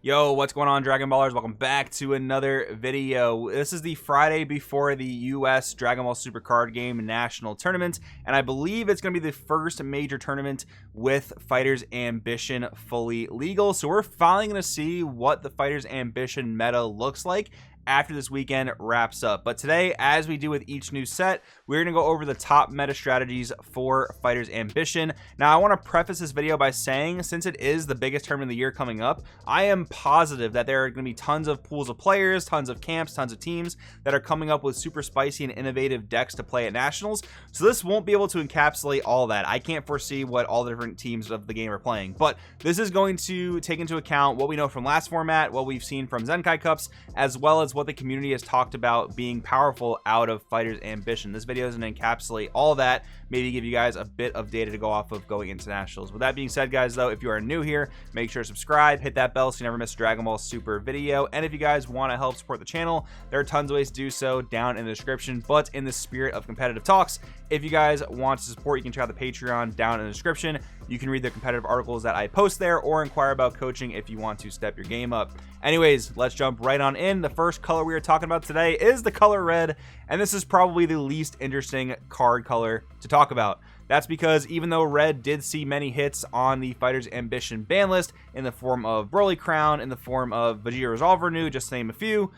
Yo, what's going on, Dragon Ballers? Welcome back to another video. This is the Friday before the US Dragon Ball Super Card Game National Tournament, and I believe it's going to be the first major tournament with Fighters Ambition fully legal. So we're finally going to see what the Fighters Ambition meta looks like after this weekend wraps up. But today, as we do with each new set, we're going to go over the top meta strategies for Fighters Ambition. Now, I want to preface this video by saying, since it is the biggest tournament of the year coming up, I am positive that there are going to be tons of pools of players, tons of camps, tons of teams that are coming up with super spicy and innovative decks to play at Nationals. So this won't be able to encapsulate all that. I can't foresee what all the different teams of the game are playing, but this is going to take into account what we know from last format, what we've seen from Zenkai Cups, as well as what the community has talked about being powerful out of Fighters Ambition. This video is going to encapsulate all that, maybe give you guys a bit of data to go off of going into Nationals. With that being said, guys, though, if you are new here, make sure to subscribe, hit that bell so you never miss a Dragon Ball Super video, and if you guys want to help support the channel, there are tons of ways to do so down in the description. But in the spirit of competitive talks, if you guys want to support, you can check out the Patreon down in the description. You can read the competitive articles that I post there or inquire about coaching if you want to step your game up. Anyways, let's jump right on in. The first color we are talking about today is the color red, and this is probably the least interesting card color to talk about. That's because even though red did see many hits on the Fighters Ambition ban list in the form of Broly Crown, in the form of Vegeta Resolve Renew, just to name a few,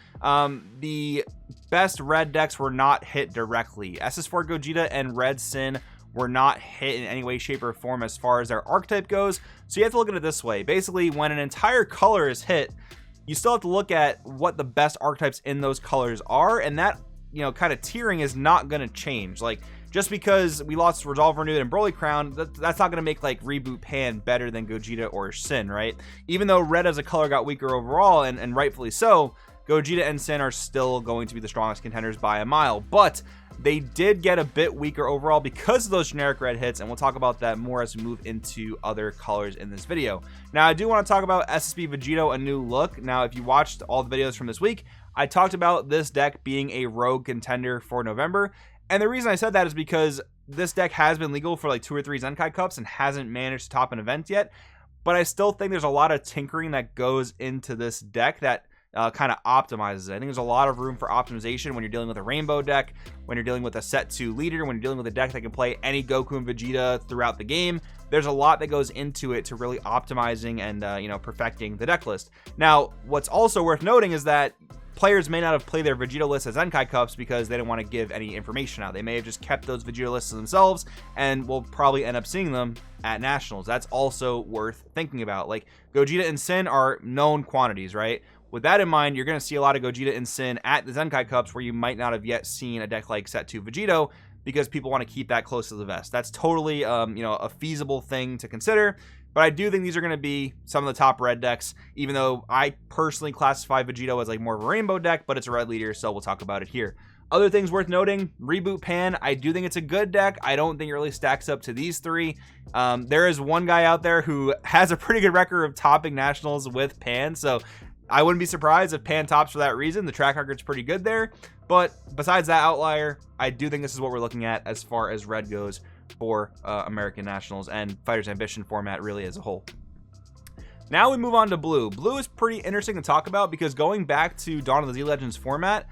the best red decks were not hit directly. SS4 Gogeta and Red Sin were not hit in any way, shape, or form as far as their archetype goes. So you have to look at it this way. Basically, when an entire color is hit, you still have to look at what the best archetypes in those colors are, and that, you know, kind of tiering is not going to change. Like, just because we lost Resolve Renewed and Broly Crown, that's not going to make, like, Reboot Pan better than Gogeta or Sin, right? Even though red as a color got weaker overall, and rightfully so, Gogeta and Sin are still going to be the strongest contenders by a mile. But they did get a bit weaker overall because of those generic red hits, and we'll talk about that more as we move into other colors in this video. Now, I do want to talk about SSB Vegito, a new look. Now, if you watched all the videos from this week, I talked about this deck being a rogue contender for November, and the reason I said that is because this deck has been legal for like 2 or 3 Zenkai Cups and hasn't managed to top an event yet, but I still think there's a lot of tinkering that goes into this deck that kind of optimizes it. I think there's a lot of room for optimization when you're dealing with a rainbow deck, when you're dealing with a set 2 leader, when you're dealing with a deck that can play any Goku and Vegeta throughout the game. There's a lot that goes into it to really optimizing and you know, perfecting the deck list. Now, what's also worth noting is that players may not have played their Vegeta list as Zenkai Cups because they didn't want to give any information out. They may have just kept those Vegeta lists to themselves, and we'll probably end up seeing them at Nationals. That's also worth thinking about. Like, Gogeta and Sin are known quantities, right? With that in mind, you're going to see a lot of Gogeta and Sin at the Zenkai Cups where you might not have yet seen a deck like Set 2 Vegito because people want to keep that close to the vest. That's totally, you know, a feasible thing to consider. But I do think these are going to be some of the top red decks, even though I personally classify Vegito as like more of a rainbow deck, but it's a red leader, so we'll talk about it here. Other things worth noting, Reboot Pan, I do think it's a good deck. I don't think it really stacks up to these 3. There is one guy out there who has a pretty good record of topping Nationals with Pan, so I wouldn't be surprised if Pan tops for that reason. The track record's pretty good there, but besides that outlier, I do think this is what we're looking at as far as red goes for American Nationals and Fighters Ambition format really as a whole. Now we move on to blue. Blue is pretty interesting to talk about because going back to Dawn of the Z Legends format,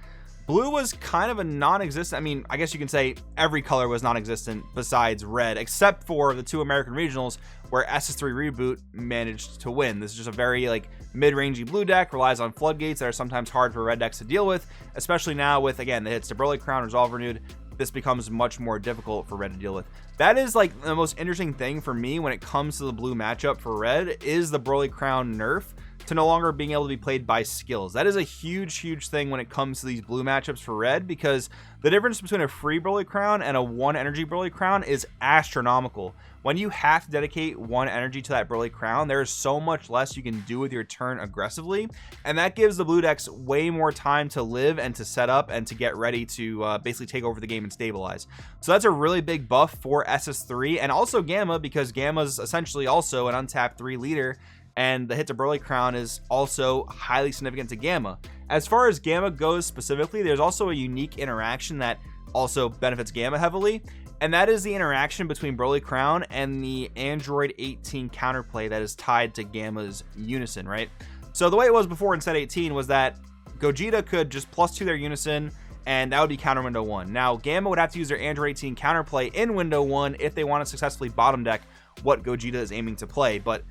blue was kind of a non-existent. I mean, I guess you can say every color was non-existent besides red, except for the 2 American regionals where SS3 Reboot managed to win. This is just a very like mid-rangey blue deck, relies on floodgates that are sometimes hard for red decks to deal with, especially now with, again, the hits to Broly Crown, Resolve Renewed. This becomes much more difficult for red to deal with. That is like the most interesting thing for me when it comes to the blue matchup for red is the Broly Crown nerf to no longer being able to be played by skills. That is a huge thing when it comes to these blue matchups for red, because the difference between a free Broly Crown and a 1 energy Broly Crown is astronomical. When you have to dedicate 1 energy to that Broly Crown, there is so much less you can do with your turn aggressively, and that gives the blue decks way more time to live and to set up and to get ready to basically take over the game and stabilize. So that's a really big buff for SS3 and also Gamma, because Gamma's essentially also an untapped 3 leader, and the hit to Broly Crown is also highly significant to Gamma. As far as Gamma goes specifically, there's also a unique interaction that also benefits Gamma heavily, and that is the interaction between Broly Crown and the Android 18 counterplay that is tied to Gamma's Unison, right? So the way it was before in set 18 was that Gogeta could just +2 their Unison, and that would be counter window 1. Now, Gamma would have to use their Android 18 counterplay in window 1 if they want to successfully bottom deck what Gogeta is aiming to play. But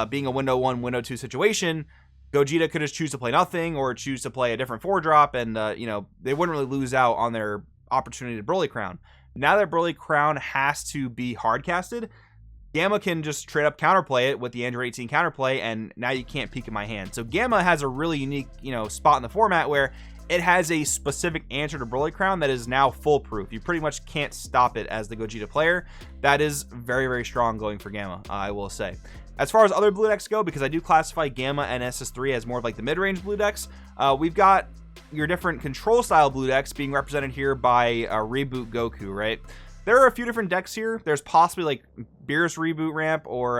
being a window 1, window 2 situation, Gogeta could just choose to play nothing or choose to play a different 4-drop, and they wouldn't really lose out on their opportunity to Broly Crown. Now that Broly Crown has to be hard-casted, Gamma can just straight up counterplay it with the Android 18 counterplay, and now you can't peek in my hand. So Gamma has a really unique, spot in the format where it has a specific answer to Broly Crown that is now foolproof. You pretty much can't stop it as the Gogeta player. That is very, very strong going for Gamma, I will say. As far as other blue decks go, because I do classify Gamma and SS3 as more of like the mid-range blue decks, we've got your different control style blue decks being represented here by Reboot Goku, right? There are a few different decks here. There's possibly like Beerus Reboot Ramp or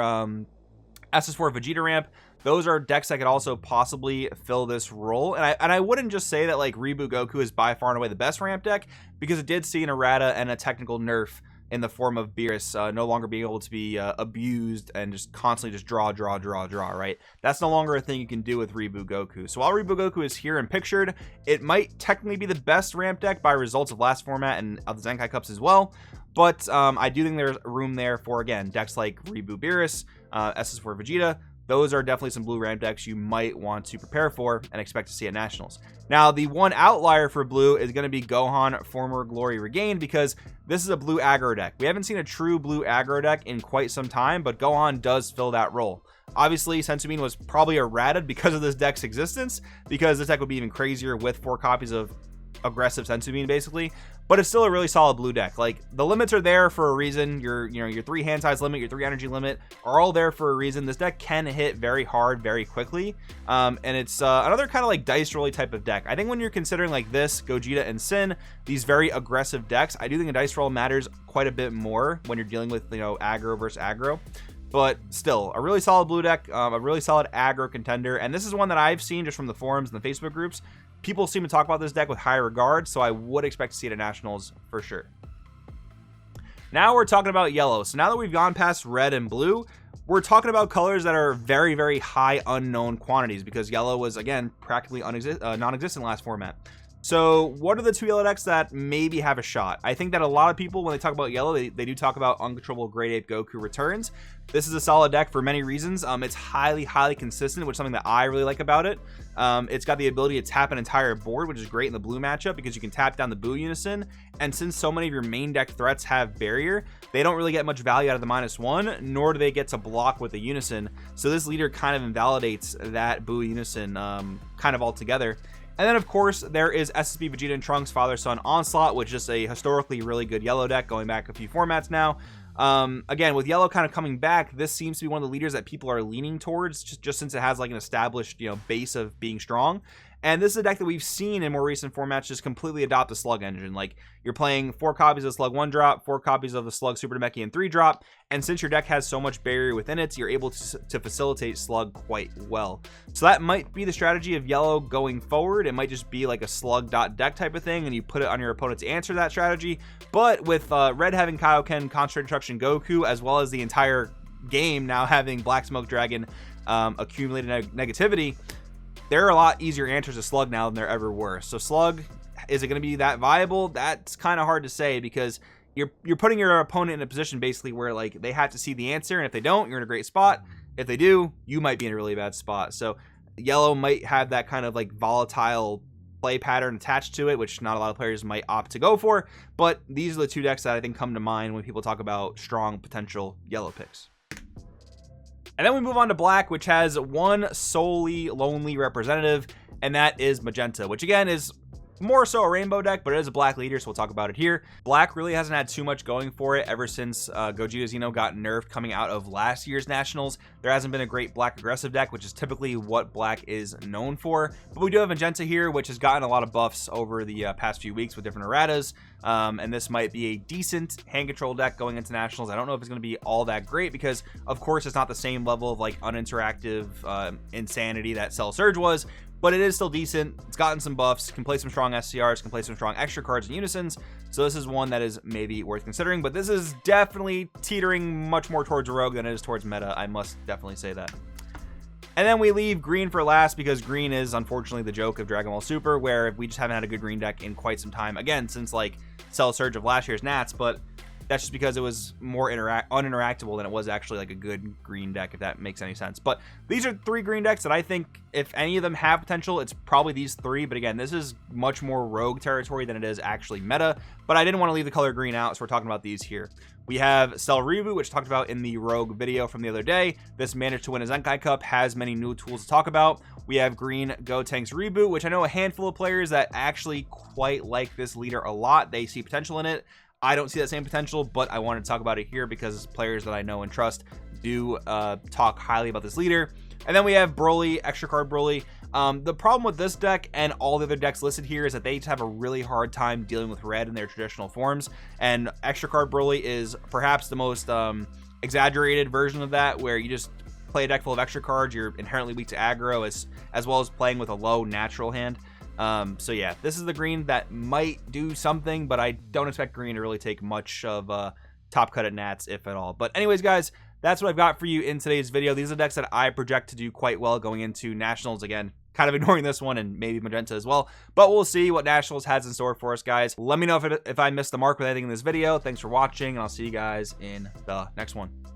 SS4 Vegeta Ramp. Those are decks that could also possibly fill this role. And I wouldn't just say that like Reboot Goku is by far and away the best ramp deck, because it did see an errata and a technical nerf in the form of Beerus no longer being able to be abused and just constantly just draw, right? That's no longer a thing you can do with Reboot Goku. So while Reboot Goku is here and pictured, it might technically be the best ramp deck by results of last format and of the Zenkai Cups as well. But I do think there's room there for, again, decks like Reboot Beerus, SS4 Vegeta. Those are definitely some blue ramp decks you might want to prepare for and expect to see at Nationals. Now, the one outlier for blue is going to be Gohan Former Glory Regained, because this is a blue aggro deck. We haven't seen a true blue aggro deck in quite some time, but Gohan does fill that role. Obviously, Senzu was probably errated because of this deck's existence, because this deck would be even crazier with 4 copies of aggressive Senzu basically, but it's still a really solid blue deck. Like, the limits are there for a reason. Your 3 hand size limit, your 3 energy limit are all there for a reason. This deck can hit very hard very quickly, and it's another kind of like dice rolly type of deck. I think when you're considering like this, Gogeta and Sin, these very aggressive decks, I do think a dice roll matters quite a bit more when you're dealing with aggro versus aggro. But still, a really solid blue deck, a really solid aggro contender, and this is one that I've seen just from the forums and the Facebook groups. People seem to talk about this deck with high regard, so I would expect to see it at Nationals for sure. Now we're talking about yellow. So now that we've gone past red and blue, we're talking about colors that are very, very high unknown quantities, because yellow was, again, practically non-existent last format. So what are the 2 yellow decks that maybe have a shot? I think that a lot of people, when they talk about yellow, they do talk about Uncontrollable Grade 8 Goku Returns. This is a solid deck for many reasons. It's highly consistent, which is something that I really like about it. It's got the ability to tap an entire board, which is great in the blue matchup, because you can tap down the Buu Unison. And since so many of your main deck threats have barrier, they don't really get much value out of the -1, nor do they get to block with the Unison. So this leader kind of invalidates that Buu Unison kind of altogether. And then, of course, there is SSB Vegeta and Trunks Father-Son Onslaught, which is a historically really good yellow deck going back a few formats now. Again, with yellow kind of coming back, this seems to be one of the leaders that people are leaning towards, just since it has like an established base of being strong. And this is a deck that we've seen in more recent formats just completely adopt the Slug engine. Like, you're playing 4 copies of Slug 1-drop, 4 copies of the Slug Super Namekian 3-drop, and since your deck has so much barrier within it, you're able to facilitate Slug quite well. So that might be the strategy of yellow going forward. It might just be like a Slug.deck type of thing, and you put it on your opponent to answer that strategy. But with red having Kaioken, Concentrated Instruction Goku, as well as the entire game now having Black Smoke Dragon accumulated negativity, there are a lot easier answers to Slug now than there ever were. So Slug, is it going to be that viable? That's kind of hard to say, because you're putting your opponent in a position basically where like they have to see the answer, and if they don't, you're in a great spot. If they do, you might be in a really bad spot. So yellow might have that kind of like volatile play pattern attached to it, which not a lot of players might opt to go for. But these are the 2 decks that I think come to mind when people talk about strong potential yellow picks. And then we move on to black, which has one solely lonely representative, and that is magenta, which again is more so a rainbow deck, but it is a black leader, so we'll talk about it here. Black really hasn't had too much going for it ever since Gogeta Xeno got nerfed coming out of last year's Nationals. There hasn't been a great black aggressive deck, which is typically what black is known for. But we do have magenta here, which has gotten a lot of buffs over the past few weeks with different erratas. And this might be a decent hand control deck going into Nationals. I don't know if it's going to be all that great, because of course it's not the same level of like uninteractive insanity that Cell Surge was, but it is still decent. It's gotten some buffs, can play some strong SCRs, can play some strong extra cards and unisons. So this is one that is maybe worth considering, but this is definitely teetering much more towards rogue than it is towards meta. I must definitely say that. And then we leave green for last because green is unfortunately the joke of Dragon Ball Super, where we just haven't had a good green deck in quite some time. Again, since like Cell Surge of last year's Nats, but that's just because it was more uninteractable than it was actually like a good green deck, if that makes any sense. But these are 3 green decks that I think if any of them have potential, it's probably these 3. But again, this is much more rogue territory than it is actually meta. But I didn't want to leave the color green out, so we're talking about these here. We have Cell Reboot, which I talked about in the Rogue video from the other day. This managed to win a Zenkai Cup, has many new tools to talk about. We have Green Gotenks Reboot, which I know a handful of players that actually quite like this leader a lot. They see potential in it. I don't see that same potential, but I wanted to talk about it here because players that I know and trust do talk highly about this leader. And then we have Broly, extra card Broly. The problem with this deck and all the other decks listed here is that they have a really hard time dealing with red in their traditional forms. And extra card Broly is perhaps the most exaggerated version of that, where you just play a deck full of extra cards. You're inherently weak to aggro as well as playing with a low natural hand. So yeah, this is the green that might do something, but I don't expect green to really take much of top cut at Nats, if at all. But anyways, guys, that's what I've got for you in today's video. These are decks that I project to do quite well going into Nationals. Again, kind of ignoring this one and maybe Magenta as well, but we'll see what Nationals has in store for us, guys. Let me know if I missed the mark with anything in this video. Thanks for watching, and I'll see you guys in the next one.